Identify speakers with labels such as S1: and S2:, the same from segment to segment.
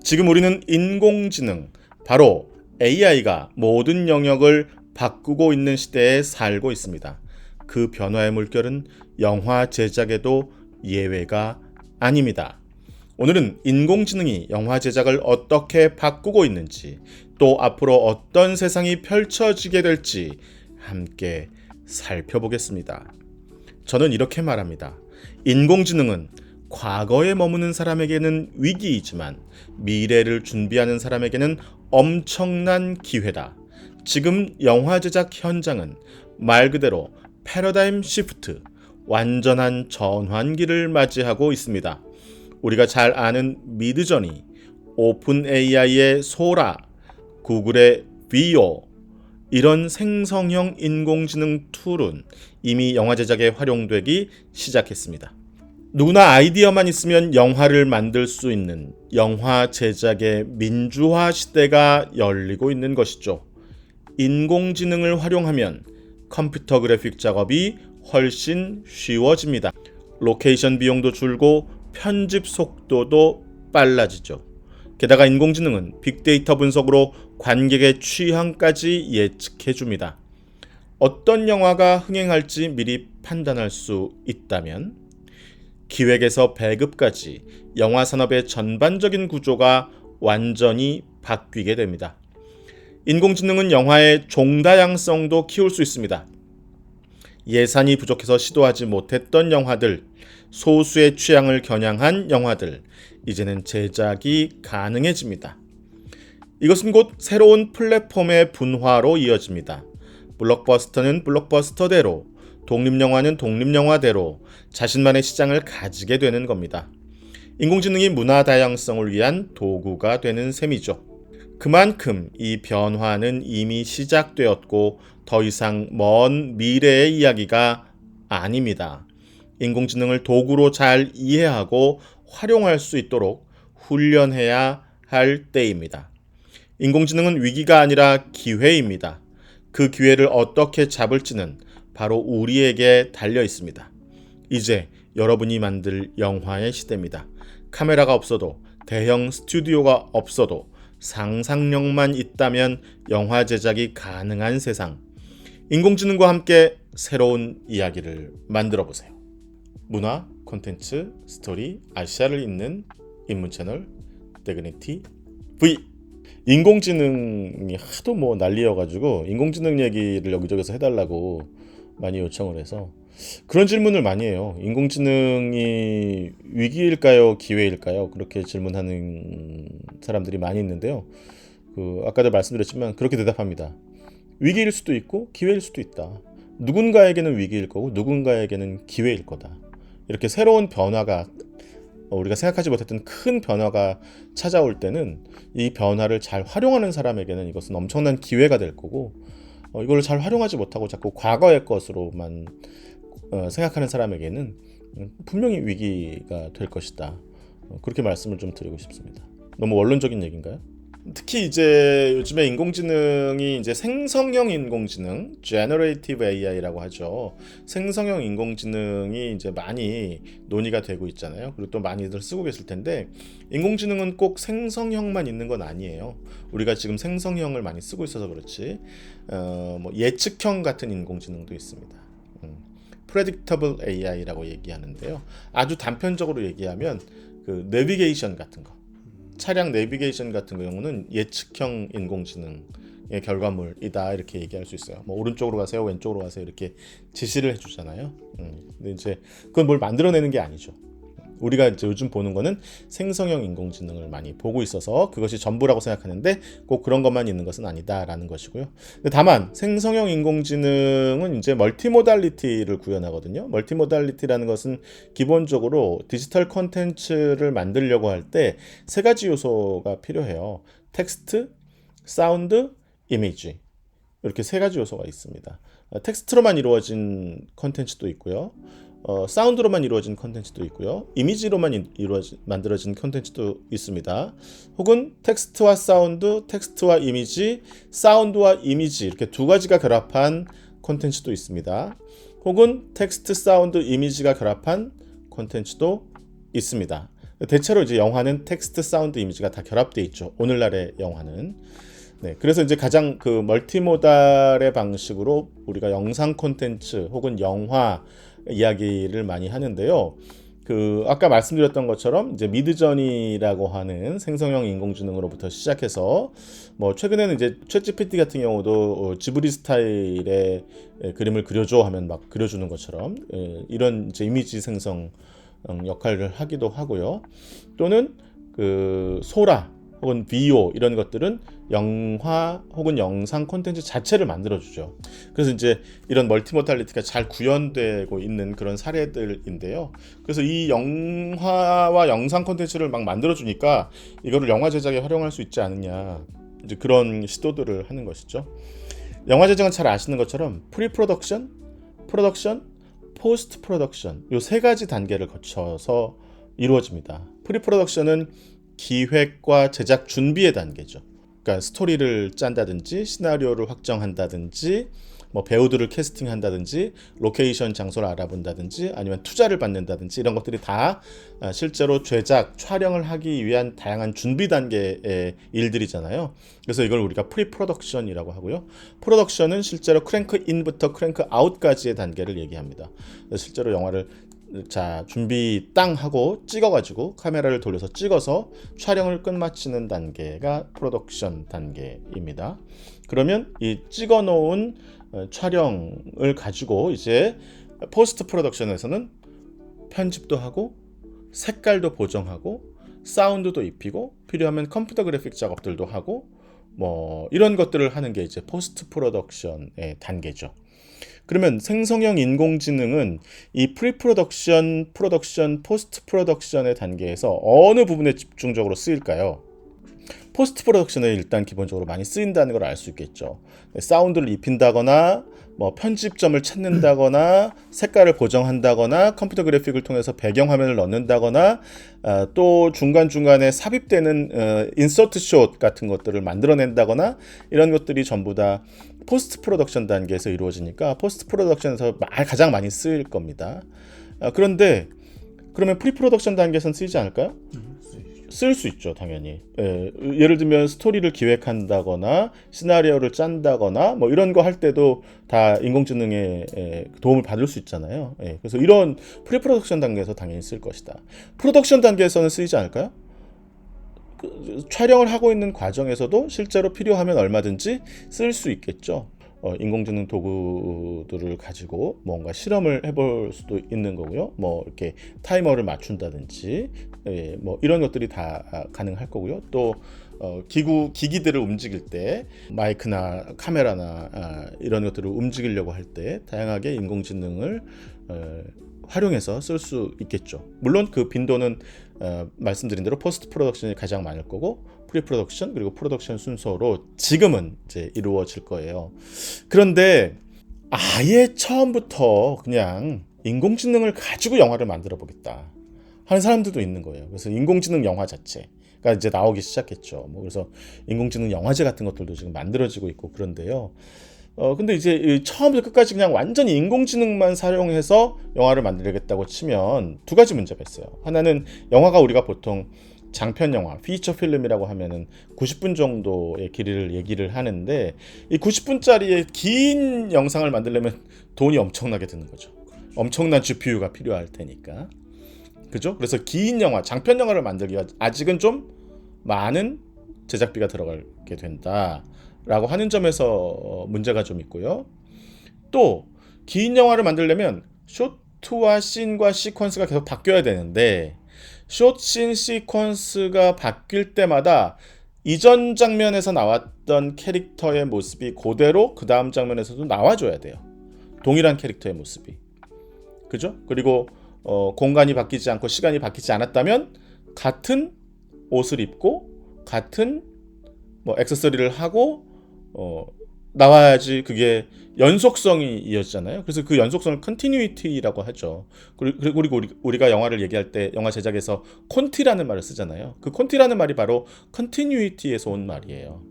S1: 지금 우리는 인공지능, 바로 AI가 모든 영역을 바꾸고 있는 시대에 살고 있습니다. 그 변화의 물결은 영화 제작에도 예외가 아닙니다. 오늘은 인공지능이 영화 제작을 어떻게 바꾸고 있는지, 또 앞으로 어떤 세상이 펼쳐지게 될지 함께 살펴보겠습니다. 저는 이렇게 말합니다. 인공지능은 과거에 머무는 사람에게는 위기이지만 미래를 준비하는 사람에게는 엄청난 기회다. 지금 영화 제작 현장은 말 그대로 패러다임 시프트, 완전한 전환기를 맞이하고 있습니다. 우리가 잘 아는 미드저니, 오픈 AI의 소라, 구글의 비오, 이런 생성형 인공지능 툴은 이미 영화 제작에 활용되기 시작했습니다. 누구나 아이디어만 있으면 영화를 만들 수 있는 영화 제작의 민주화 시대가 열리고 있는 것이죠. 인공지능을 활용하면 컴퓨터 그래픽 작업이 훨씬 쉬워집니다. 로케이션 비용도 줄고 편집 속도도 빨라지죠. 게다가 인공지능은 빅데이터 분석으로 관객의 취향까지 예측해 줍니다. 어떤 영화가 흥행할지 미리 판단할 수 있다면 기획에서 배급까지 영화 산업의 전반적인 구조가 완전히 바뀌게 됩니다. 인공지능은 영화의 종다양성도 키울 수 있습니다. 예산이 부족해서 시도하지 못했던 영화들, 소수의 취향을 겨냥한 영화들, 이제는 제작이 가능해집니다. 이것은 곧 새로운 플랫폼의 분화로 이어집니다. 블록버스터는 블록버스터대로, 독립영화는 독립영화대로 자신만의 시장을 가지게 되는 겁니다. 인공지능이 문화 다양성을 위한 도구가 되는 셈이죠. 그만큼 이 변화는 이미 시작되었고 더 이상 먼 미래의 이야기가 아닙니다. 인공지능을 도구로 잘 이해하고 활용할 수 있도록 훈련해야 할 때입니다. 인공지능은 위기가 아니라 기회입니다. 그 기회를 어떻게 잡을지는 바로 우리에게 달려 있습니다. 이제 여러분이 만들 영화의 시대입니다. 카메라가 없어도, 대형 스튜디오가 없어도 상상력만 있다면 영화 제작이 가능한 세상. 인공지능과 함께 새로운 이야기를 만들어 보세요. 문화, 콘텐츠, 스토리, 아시아를 잇는 입문 채널 데그니티 V. 인공지능이 하도 난리여가지고 인공지능 얘기를 여기저기서 해달라고 많이 요청을 해서 그런 질문을 많이 해요. 인공지능이 위기일까요? 기회일까요? 그렇게 질문하는 사람들이 많이 있는데요. 아까도 말씀드렸지만 그렇게 대답합니다. 위기일 수도 있고 기회일 수도 있다. 누군가에게는 위기일 거고 누군가에게는 기회일 거다. 이렇게 새로운 변화가, 우리가 생각하지 못했던 큰 변화가 찾아올 때는 이 변화를 잘 활용하는 사람에게는 이것은 엄청난 기회가 될 거고, 이걸 잘 활용하지 못하고 자꾸 과거의 것으로만 생각하는 사람에게는 분명히 위기가 될 것이다. 그렇게 말씀을 좀 드리고 싶습니다. 너무 원론적인 얘기인가요? 특히 이제 요즘에 인공지능이 이제 생성형 인공지능, Generative AI라고 하죠. 생성형 인공지능이 이제 많이 논의가 되고 있잖아요. 그리고 또 많이들 쓰고 계실 텐데, 인공지능은 꼭 생성형만 있는 건 아니에요. 우리가 지금 생성형을 많이 쓰고 있어서 그렇지, 예측형 같은 인공지능도 있습니다. Predictable AI라고 얘기하는데요. 아주 단편적으로 얘기하면 내비게이션 같은 거, 차량 내비게이션 같은 경우는 예측형 인공지능의 결과물이다, 이렇게 얘기할 수 있어요. 오른쪽으로 가세요, 왼쪽으로 가세요, 이렇게 지시를 해주잖아요. 근데 이제 그건 뭘 만들어내는 게 아니죠. 우리가 이제 요즘 보는 거는 생성형 인공지능을 많이 보고 있어서 그것이 전부라고 생각하는데 꼭 그런 것만 있는 것은 아니다라는 것이고요. 근데 다만 생성형 인공지능은 이제 멀티모달리티를 구현하거든요. 멀티모달리티라는 것은 기본적으로 디지털 콘텐츠를 만들려고 할 때 세 가지 요소가 필요해요. 텍스트, 사운드, 이미지. 이렇게 세 가지 요소가 있습니다. 텍스트로만 이루어진 콘텐츠도 있고요. 사운드로만 이루어진 콘텐츠도 있고요. 이미지로만 만들어진 콘텐츠도 있습니다. 혹은 텍스트와 사운드, 텍스트와 이미지, 사운드와 이미지, 이렇게 두 가지가 결합한 콘텐츠도 있습니다. 혹은 텍스트, 사운드, 이미지가 결합한 콘텐츠도 있습니다. 대체로 이제 영화는 텍스트, 사운드, 이미지가 다 결합돼 있죠. 오늘날의 영화는. 네, 그래서 이제 가장 그 멀티모달의 방식으로 우리가 영상 콘텐츠 혹은 영화 이야기를 많이 하는데요. 그 아까 말씀드렸던 것처럼 이제 미드저니라고 하는 생성형 인공지능으로부터 시작해서 뭐 최근에는 이제 챗GPT 같은 경우도 지브리 스타일의 그림을 그려줘 하면 막 그려주는 것처럼 이런 이제 이미지 생성 역할을 하기도 하고요. 또는 그 소라 혹은 비오 이런 것들은 영화 혹은 영상 콘텐츠 자체를 만들어주죠. 그래서 이제 이런 멀티모달리티가 잘 구현되고 있는 그런 사례들인데요. 그래서 이 영화와 영상 콘텐츠를 막 만들어주니까 이거를 영화 제작에 활용할 수 있지 않느냐, 이제 그런 시도들을 하는 것이죠. 영화 제작은 잘 아시는 것처럼 프리 프로덕션, 프로덕션, 포스트 프로덕션 요 세 가지 단계를 거쳐서 이루어집니다. 프리 프로덕션은 기획과 제작 준비의 단계죠. 그러니까 스토리를 짠다든지 시나리오를 확정한다든지 뭐 배우들을 캐스팅한다든지 로케이션 장소를 알아본다든지 아니면 투자를 받는다든지 이런 것들이 다 실제로 제작, 촬영을 하기 위한 다양한 준비 단계의 일들이잖아요. 그래서 이걸 우리가 프리 프로덕션이라고 하고요. 프로덕션은 실제로 크랭크 인부터 크랭크 아웃까지의 단계를 얘기합니다. 실제로 영화를 준비 땅 하고 찍어가지고 카메라를 돌려서 찍어서 촬영을 끝마치는 단계가 프로덕션 단계입니다. 그러면 이 찍어놓은 촬영을 가지고 이제 포스트 프로덕션에서는 편집도 하고 색깔도 보정하고 사운드도 입히고 필요하면 컴퓨터 그래픽 작업들도 하고 뭐 이런 것들을 하는 게 이제 포스트 프로덕션의 단계죠. 그러면 생성형 인공지능은 이 프리 프로덕션, 프로덕션, 포스트 프로덕션의 단계에서 어느 부분에 집중적으로 쓰일까요? 포스트 프로덕션에 일단 기본적으로 많이 쓰인다는 걸 알 수 있겠죠. 사운드를 입힌다거나 뭐 편집점을 찾는다거나 색깔을 보정한다거나 컴퓨터 그래픽을 통해서 배경화면을 넣는다거나 또 중간중간에 삽입되는 인서트 숏 같은 것들을 만들어낸다거나 이런 것들이 전부 다 포스트 프로덕션 단계에서 이루어지니까 포스트 프로덕션에서 가장 많이 쓰일 겁니다. 그런데 그러면 프리 프로덕션 단계에서는 쓰이지 않을까요? 쓸 수 있죠, 당연히. 예를 들면 스토리를 기획한다거나 시나리오를 짠다거나 뭐 이런 거 할 때도 다 인공지능의 도움을 받을 수 있잖아요. 그래서 이런 프리 프로덕션 단계에서 당연히 쓸 것이다. 프로덕션 단계에서는 쓰이지 않을까요? 촬영을 하고 있는 과정에서도 실제로 필요하면 얼마든지 쓸 수 있겠죠. 인공지능 도구들을 가지고 뭔가 실험을 해볼 수도 있는 거고요. 뭐 이렇게 타이머를 맞춘다든지 뭐 이런 것들이 다 가능할 거고요. 또 기기들을 움직일 때 마이크나 카메라나 이런 것들을 움직이려고 할 때 다양하게 인공지능을 활용해서 쓸 수 있겠죠. 물론 그 빈도는 말씀드린 대로 포스트 프로덕션이 가장 많을 거고 프리 프로덕션 그리고 프로덕션 순서로 지금은 이제 이루어질 거예요. 그런데 아예 처음부터 그냥 인공지능을 가지고 영화를 만들어 보겠다 하는 사람들도 있는 거예요. 그래서 인공지능 영화 자체가 이제 나오기 시작했죠. 뭐 그래서 인공지능 영화제 같은 것들도 지금 만들어지고 있고 그런데요. 근데 이제 처음부터 끝까지 그냥 완전히 인공지능만 사용해서 영화를 만들겠다고 치면 두 가지 문제가 있어요. 하나는 영화가 우리가 보통 장편 영화, 피처 필름이라고 하면은 90분 정도의 길이를 얘기를 하는데 이 90분짜리의 긴 영상을 만들려면 돈이 엄청나게 드는 거죠. 엄청난 GPU가 필요할 테니까. 그죠? 그래서 긴 영화, 장편 영화를 만들기가 아직은 좀 많은 제작비가 들어가게 된다라고 하는 점에서 문제가 좀 있고요. 또 긴 영화를 만들려면 쇼트와 씬과 시퀀스가 계속 바뀌어야 되는데 숏, 씬, 시퀀스가 바뀔 때마다 이전 장면에서 나왔던 캐릭터의 모습이 그대로 그 다음 장면에서도 나와줘야 돼요. 동일한 캐릭터의 모습이. 그죠? 그리고 공간이 바뀌지 않고 시간이 바뀌지 않았다면 같은 옷을 입고 같은 뭐 액세서리를 하고 나와야지 그게 연속성이 이어지잖아요. 그래서 그 연속성을 컨티뉴이티라고 하죠. 그리고 우리가 영화를 얘기할 때 영화 제작에서 콘티라는 말을 쓰잖아요. 그 콘티라는 말이 바로 컨티뉴이티에서 온 말이에요.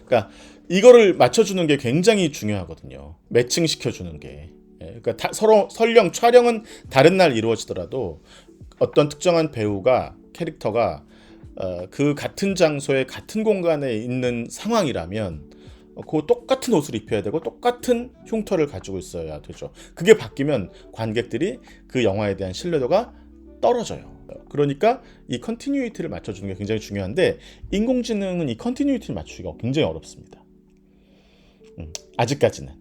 S1: 그러니까 이거를 맞춰주는 게 굉장히 중요하거든요. 매칭시켜주는 게. 그러니까 서로 설령 촬영은 다른 날 이루어지더라도 어떤 특정한 배우가 캐릭터가 그 같은 장소에 같은 공간에 있는 상황이라면 그 똑같은 옷을 입혀야 되고 똑같은 흉터를 가지고 있어야 되죠. 그게 바뀌면 관객들이 그 영화에 대한 신뢰도가 떨어져요. 그러니까 이 컨티뉴이티를 맞춰주는 게 굉장히 중요한데 인공지능은 이 컨티뉴이티를 맞추기가 굉장히 어렵습니다. 아직까지는.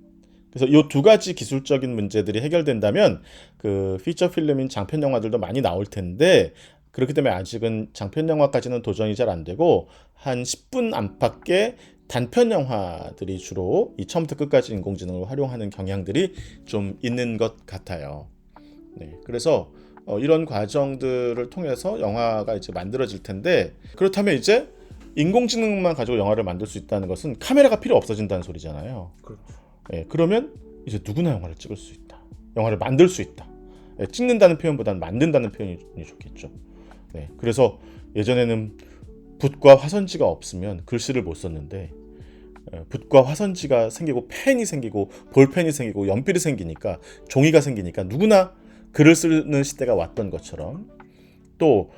S1: 그래서 이 두 가지 기술적인 문제들이 해결된다면 그 피처 필름인 장편 영화들도 많이 나올 텐데 그렇기 때문에 아직은 장편 영화까지는 도전이 잘 안 되고 한 10분 안팎의 단편 영화들이 주로 이 처음부터 끝까지 인공지능을 활용하는 경향들이 좀 있는 것 같아요. 네, 그래서 이런 과정들을 통해서 영화가 이제 만들어질 텐데 그렇다면 이제 인공지능만 가지고 영화를 만들 수 있다는 것은 카메라가 필요 없어진다는 소리잖아요.
S2: 그렇죠.
S1: 네, 그러면 이제 누구나 영화를 찍을 수 있다. 영화를 만들 수 있다. 네, 찍는다는 표현보다는 만든다는 표현이 좋겠죠. 네, 그래서 예전에는 붓과 화선지가 없으면 글씨를 못 썼는데 붓과 화선지가 생기고 펜이 생기고 볼펜이 생기고 연필이 생기니까 종이가 생기니까 누구나 글을 쓰는 시대가 왔던 것처럼 또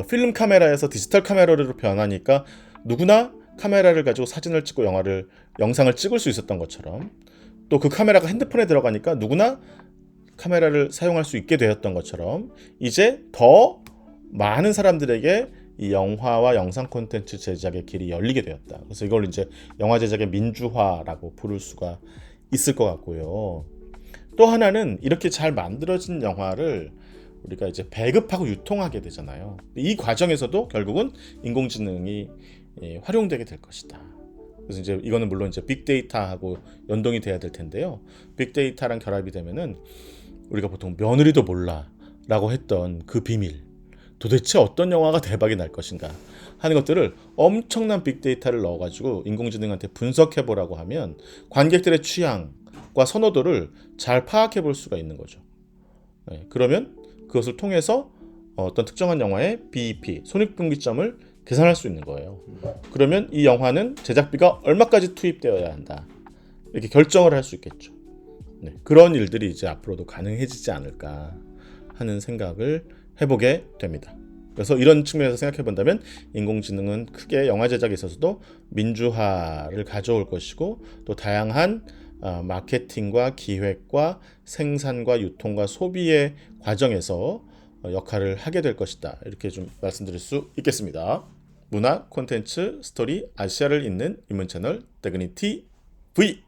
S1: 필름 카메라에서 디지털 카메라로 변하니까 누구나 카메라를 가지고 사진을 찍고 영상을 찍을 수 있었던 것처럼 또 그 카메라가 핸드폰에 들어가니까 누구나 카메라를 사용할 수 있게 되었던 것처럼 이제 더 많은 사람들에게 이 영화와 영상 콘텐츠 제작의 길이 열리게 되었다. 그래서 이걸 이제 영화 제작의 민주화라고 부를 수가 있을 것 같고요. 또 하나는 이렇게 잘 만들어진 영화를 우리가 이제 배급하고 유통하게 되잖아요. 이 과정에서도 결국은 인공지능이 활용되게 될 것이다. 그래서 이제 이거는 물론 이제 빅데이터하고 연동이 돼야 될 텐데요. 빅데이터랑 결합이 되면은 우리가 보통 며느리도 몰라라고 했던 그 비밀, 도대체 어떤 영화가 대박이 날 것인가 하는 것들을 엄청난 빅데이터를 넣어가지고 인공지능한테 분석해보라고 하면 관객들의 취향과 선호도를 잘 파악해볼 수가 있는 거죠. 네, 그러면 그것을 통해서 어떤 특정한 영화의 BEP, 손익분기점을 계산할 수 있는 거예요. 그러면 이 영화는 제작비가 얼마까지 투입되어야 한다. 이렇게 결정을 할 수 있겠죠. 네, 그런 일들이 이제 앞으로도 가능해지지 않을까 하는 생각을 해보게 됩니다. 그래서 이런 측면에서 생각해 본다면 인공지능은 크게 영화 제작에 있어서도 민주화를 가져올 것이고 또 다양한 마케팅과 기획과 생산과 유통과 소비의 과정에서 역할을 하게 될 것이다. 이렇게 좀 말씀드릴 수 있겠습니다. 문화, 콘텐츠, 스토리, 아시아를 잇는 인문 채널 데그니티 V